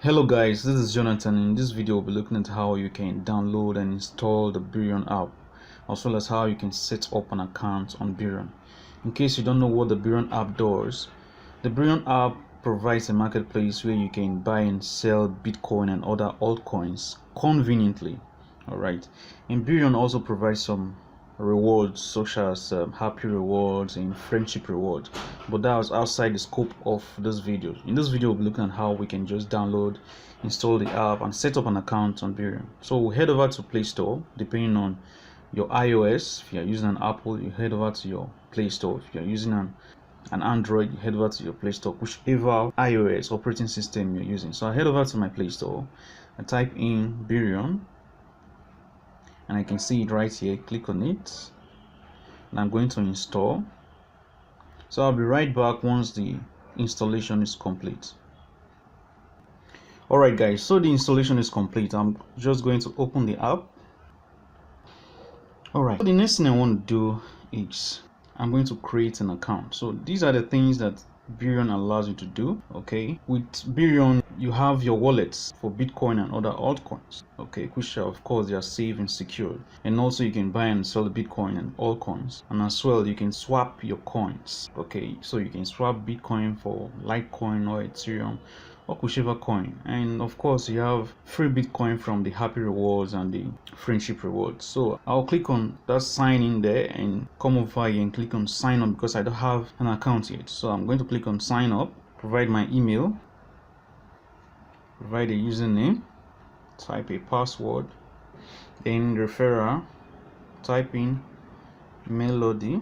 Hello guys, this is Jonathan. In this video we'll be looking at how you can download and install the birrion app, as well as how you can set up an account on birrion. In case you don't know what the birrion app does, the birrion app provides a marketplace where you can buy and sell Bitcoin and other altcoins conveniently. Alright, and birrion also provides some rewards such as happy rewards and friendship rewards, but that was outside the scope of this video. In this video we'll be looking at how we can just download, install the app and set up an account on birrion. So we'll head over to Play Store. Depending on your iOS, if you're using an Apple, you head over to your Play Store. If you're using an Android, you head over to your Play Store, whichever iOS operating system you're using. So I head over to my Play Store and type in birrion, and I can see it right here. Click on it and I'm going to install. So I'll be right back once the installation is complete. Alright guys, so the installation is complete. I'm just going to open the app. Alright, so the next thing I want to do is I'm going to create an account. So these are the things that birrion allows you to do. Okay, with birrion you have your wallets for Bitcoin and other altcoins, okay, which are, of course, they are safe and secure, and also you can buy and sell Bitcoin and altcoins, and as well you can swap your coins. Okay, so you can swap Bitcoin for Litecoin or Ethereum or whichever coin, and of course you have free Bitcoin from the happy rewards and the friendship rewards. So I'll click on that sign in there and come over here and click on sign up because I don't have an account yet. So I'm going to click on sign up, provide my email, provide a username, type a password, then referral, type in melody,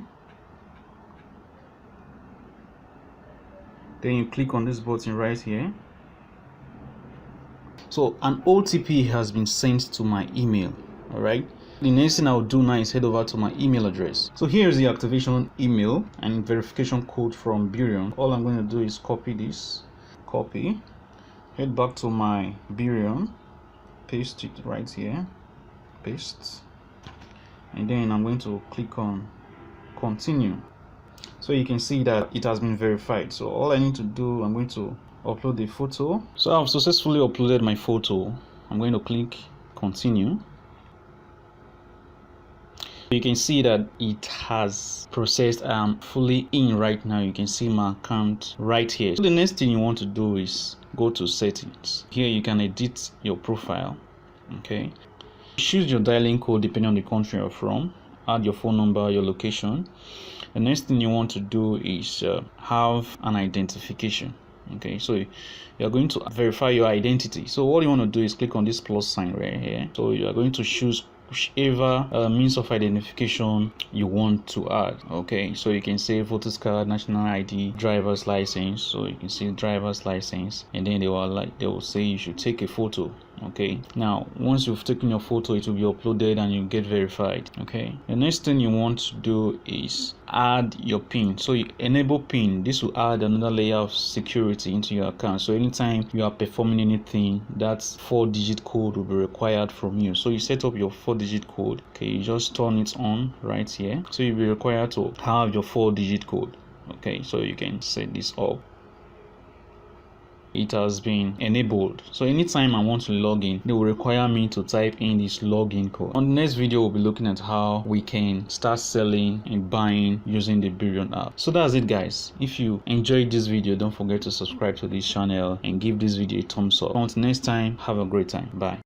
then you click on this button right here. So an OTP has been sent to my email. Alright, the next thing I'll do now is head over to my email address. So here's the activation email and verification code from birrion. All I'm going to do is copy this, copy, head back to my birrion, paste it right here, paste, and then I'm going to click on continue. So you can see that it has been verified. So all I need to do, I'm going to upload the photo. So I've successfully uploaded my photo. I'm going to click continue. You can see that it has processed. I'm fully in right now. You can see my account right here. So the next thing you want to do is go to settings. Here you can edit your profile. Okay, choose your dialing code depending on the country you're from, add your phone number, your location. The next thing you want to do is have an identification. Okay, so you're going to verify your identity. So what you want to do is click on this plus sign right here. So you are going to choose whichever means of identification you want to add. Okay, so you can say voters card, national ID, driver's license. So you can see driver's license, and then they will say you should take a photo. Okay, now once you've taken your photo, it will be uploaded and you get verified. Okay, the next thing you want to do is add your PIN. So you enable PIN. This will add another layer of security into your account. So anytime you are performing anything, that 4-digit code will be required from you. So you set up your 4-digit code. Okay, you just turn it on right here. So you'll be required to have your 4-digit code. Okay, so you can set this up. It has been enabled. So anytime I want to log in, they will require me to type in this login code. On the next video, we'll be looking at how we can start selling and buying using the birrion app. So that's it guys. If you enjoyed this video, don't forget to subscribe to this channel and give this video a thumbs up. Until next time, have a great time. Bye.